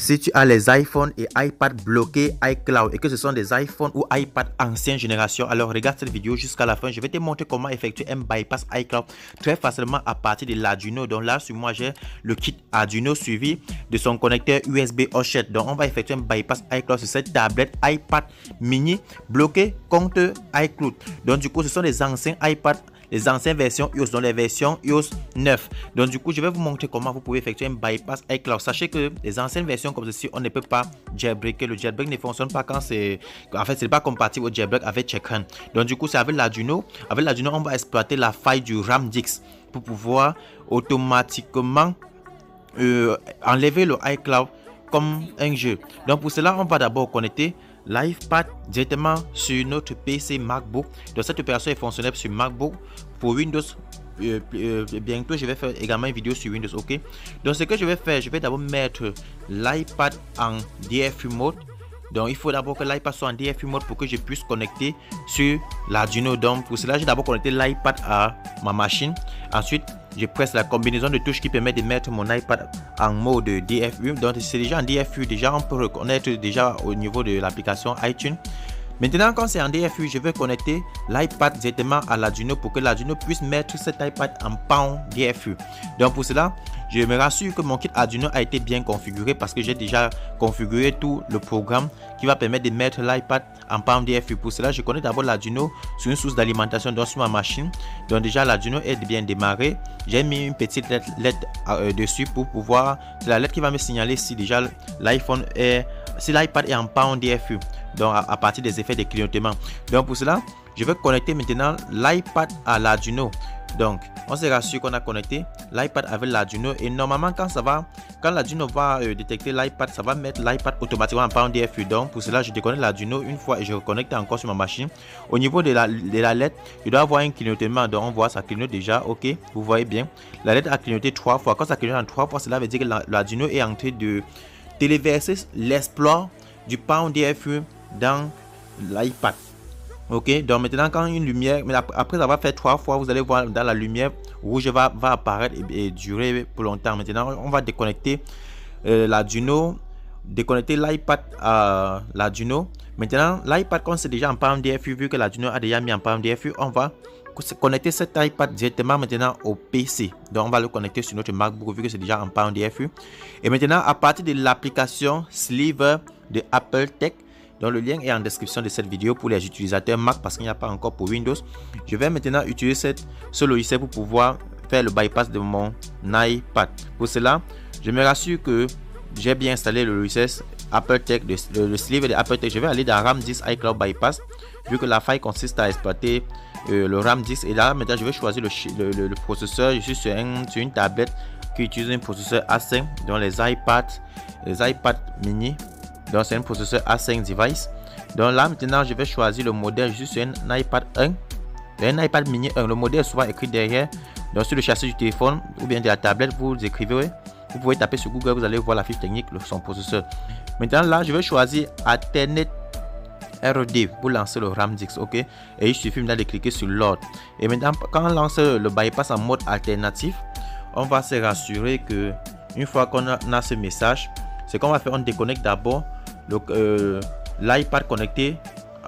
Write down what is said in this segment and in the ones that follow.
Si tu as les iPhones et iPad bloqués iCloud et que ce sont des iPhones ou iPad ancienne génération, alors regarde cette vidéo jusqu'à la fin. Je vais te montrer comment effectuer un bypass iCloud très facilement à partir de l'Arduino. Donc là, sur moi, j'ai le kit Arduino suivi de son connecteur USB Hotchette. Donc on va effectuer un bypass iCloud sur cette tablette iPad mini bloquée contre iCloud. Donc du coup, ce sont des anciens iPad, les anciennes versions iOS, donc les versions iOS 9. Donc du coup, je vais vous montrer comment vous pouvez effectuer un bypass iCloud. Sachez que les anciennes versions comme ceci, on ne peut pas jailbreaker. Le jailbreak ne fonctionne pas quand c'est... En fait, c'est pas compatible au jailbreak avec Checkrun. Donc du coup, c'est avec l'Arduino. Avec l'Arduino, on va exploiter la faille du RAMDIX pour pouvoir automatiquement enlever le iCloud comme un jeu. Donc pour cela, on va d'abord connecter l'iPad directement sur notre PC MacBook. Donc cette opération est fonctionnelle sur MacBook. Pour Windows, bientôt je vais faire également une vidéo sur Windows. Ok, donc ce que je vais faire, je vais d'abord mettre l'iPad en DFU mode. Donc il faut d'abord que l'iPad soit en DFU mode pour que je puisse connecter sur l'Arduino. Donc pour cela, j'ai d'abord connecté l'iPad à ma machine. Ensuite, je presse la combinaison de touches qui permet de mettre mon iPad en mode DFU. Donc c'est déjà en DFU, déjà on peut reconnaître déjà au niveau de l'application iTunes. Maintenant, quand c'est en DFU, je vais connecter l'iPad directement à l'Arduino pour que l'Arduino puisse mettre cet iPad en PAN DFU. Donc pour cela, je me rassure que mon kit Arduino a été bien configuré parce que j'ai déjà configuré tout le programme qui va permettre de mettre l'iPad en PAN DFU. Pour cela, je connecte d'abord l'Arduino sur une source d'alimentation donc sur ma machine. Donc déjà, l'Arduino est bien démarré. J'ai mis une petite lettre dessus pour pouvoir... C'est la lettre qui va me signaler si déjà l'iPhone est... Si l'iPad est en PAN DFU. Donc à partir des effets de clignotement. Donc pour cela, je vais connecter maintenant l'iPad à l'Arduino. Donc on se rassure qu'on a connecté l'iPad avec l'Arduino et normalement quand l'Arduino va détecter l'iPad, ça va mettre l'iPad automatiquement en PAN DFU. Donc pour cela, je déconnecte l'Arduino une fois et je reconnecte encore sur ma machine. Au niveau de la lettre, il doit avoir un clignotement. Donc on voit ça clignote déjà. Ok, vous voyez bien. La lettre a clignoté 3 fois. Quand ça clignote en 3 fois, cela veut dire que l'Arduino est en train de téléverser l'exploit du PAN DFU dans l'iPad. Ok, donc maintenant quand une lumière, mais après avoir fait 3 fois, vous allez voir dans la lumière rouge va apparaître et durer pour longtemps. Maintenant on va déconnecter l'Arduino, déconnecter l'iPad à l'Arduino. Maintenant l'iPad, quand c'est déjà en PAN DFU, vu que l'Arduino a déjà mis en PAN DFU, on va connecter cet iPad directement maintenant au PC. Donc on va le connecter sur notre MacBook vu que c'est déjà en PAN DFU. Et maintenant à partir de l'application Sliver de Apple Tech, donc le lien est en description de cette vidéo pour les utilisateurs Mac parce qu'il n'y a pas encore pour Windows. Je vais maintenant utiliser ce logiciel pour pouvoir faire le bypass de mon iPad. Pour cela, je me rassure que j'ai bien installé le logiciel Apple Tech, le Sliver de Apple Tech. Je vais aller dans RAM10 iCloud Bypass vu que la faille consiste à exploiter le RAM10. Et là maintenant je vais choisir le processeur. Je suis sur une tablette qui utilise un processeur A5 dans les iPad mini. Donc c'est un processeur A5 device. Donc là maintenant je vais choisir le modèle. Je suis sur un iPad 1, un iPad mini 1. Le modèle est souvent écrit derrière. Donc sur le châssis du téléphone ou bien de la tablette, vous écrivez, vous pouvez taper sur Google, vous allez voir la fiche technique de son processeur. Maintenant là je vais choisir Alternate RD pour lancer le RAMDIX. Ok, et il suffit maintenant de cliquer sur Load. Et maintenant quand on lance le bypass en mode alternatif, on va se rassurer que une fois qu'on a ce message, ce qu'on va faire, on déconnecte d'abord l'iPad connecté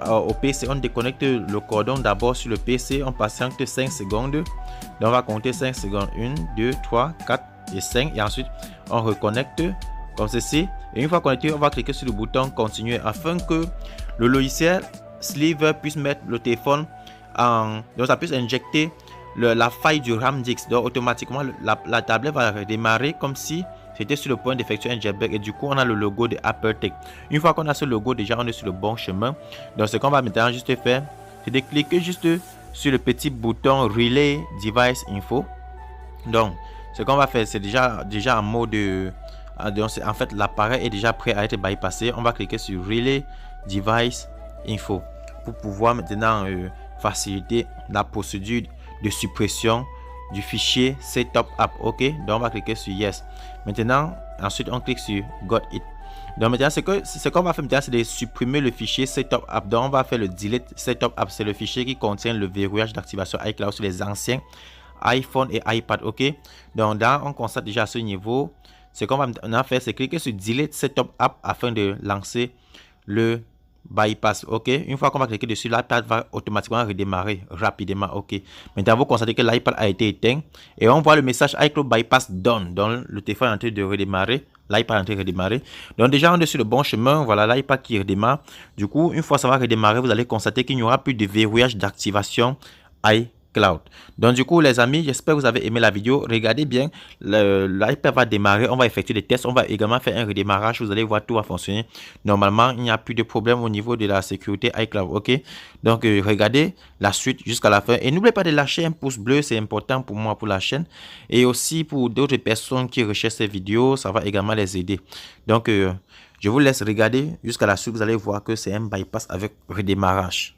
au PC. On déconnecte le cordon d'abord sur le PC. On patiente 5 secondes. Donc on va compter 5 secondes. 1, 2, 3, 4 et 5. Et ensuite on reconnecte comme ceci. Et une fois connecté, on va cliquer sur le bouton continuer afin que le logiciel Sliver puisse mettre le téléphone en... Donc ça puisse injecter la faille du RAMDIX. Donc automatiquement la tablette va redémarrer comme si c'était sur le point d'effectuer un jailbreak. Et du coup on a le logo de Apple Tech. Une fois qu'on a ce logo, déjà on est sur le bon chemin. Donc ce qu'on va maintenant juste faire, c'est de cliquer juste sur le petit bouton Relay Device Info. Donc ce qu'on va faire, c'est déjà en mode en fait l'appareil est déjà prêt à être bypassé. On va cliquer sur Relay Device Info pour pouvoir maintenant faciliter la procédure de suppression du fichier setup app. Ok, donc on va cliquer sur Yes. Maintenant ensuite on clique sur Got It. Donc maintenant ce qu'on va faire maintenant, c'est de supprimer le fichier setup app. Donc on va faire le delete setup app. C'est le fichier qui contient le verrouillage d'activation iCloud sur les anciens iPhone et iPad. Ok, donc là on constate déjà à ce niveau ce qu'on va maintenant faire, c'est cliquer sur Delete Setup App afin de lancer le bypass. Ok, une fois qu'on va cliquer dessus, l'iPad va automatiquement redémarrer rapidement. Ok, maintenant vous constatez que l'iPad a été éteint et on voit le message iCloud Bypass Done. Donc le téléphone est en train de redémarrer, l'iPad est en train de redémarrer. Donc déjà on est sur le bon chemin. Voilà l'iPad qui redémarre. Du coup, une fois ça va redémarrer, vous allez constater qu'il n'y aura plus de verrouillage d'activation iCloud. Donc du coup les amis, j'espère que vous avez aimé la vidéo. Regardez bien, l'iPad va démarrer, on va effectuer des tests, on va également faire un redémarrage. Vous allez voir, tout va fonctionner normalement. Il n'y a plus de problème au niveau de la sécurité iCloud. Ok, donc regardez la suite jusqu'à la fin et n'oubliez pas de lâcher un pouce bleu, c'est important pour moi, pour la chaîne et aussi pour d'autres personnes qui recherchent ces vidéos, ça va également les aider. Donc je vous laisse regarder jusqu'à la suite, vous allez voir que c'est un bypass avec redémarrage.